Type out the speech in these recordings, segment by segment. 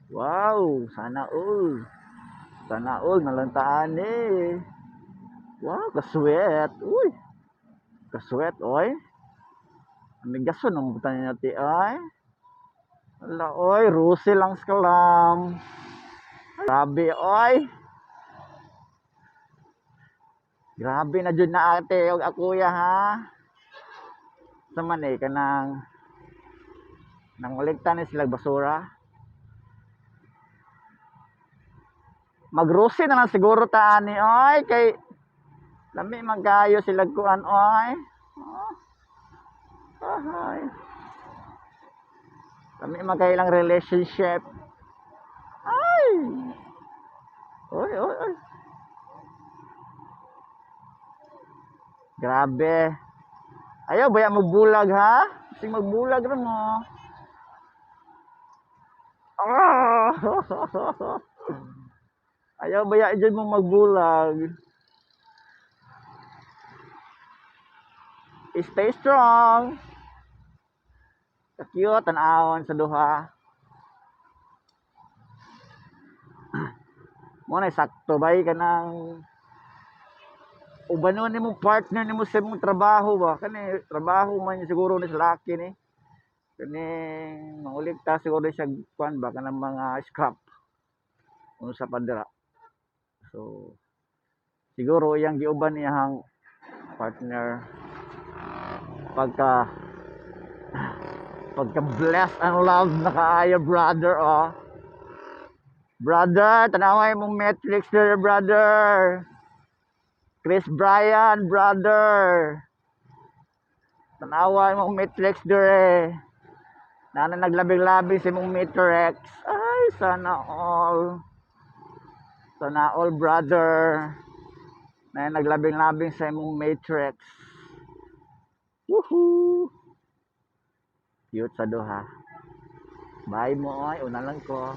Wow, sana all. Sana all nalantaan eh. Wow, kaswet. Uy, kaswet oy. Ang gason ang butan niya ti ay. Ala oy, Rusi lang skalam. Grabe oy. Grabe na jud na ate og akuya ha. Sa man eh kanang nangulikta ni sila basura. Magrusi na lang siguro ta ani oy kay lami man kayo sila kuan oy. Oh. Ahay. Lami man kayo lang relationship. Ay. Oy oy oy. Grabe. Ayaw baya magbulag ha? Sing magbulag ra mo. Ah! Ayaw baya dyan mo magbulag. Stay strong. Cute ang ahon sa duha. Muna sakto bay ka ng ubanon ni mo partner ni mo sa mong trabaho ba? Kani trabaho man siguro ni sa laki ni. Kani mangulikta siguro siya kuan ba kanang mga scrap. Uno sa padra. So siguro yang giuban niyang partner pagka bless and love na kaayo brother oh. Brother, tanaway mong Matrix there brother. Chris Bryan brother. Tanaway mong Matrix there. Nana naglabing-labing si mong Matrix. Ay, sana all. Sana all brother. Na naglabing-labing sa mong Matrix. Woohoo! Cute sa duha. Bye mo ay, una lang ko.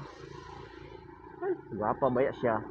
Ay, gwapa baya siya.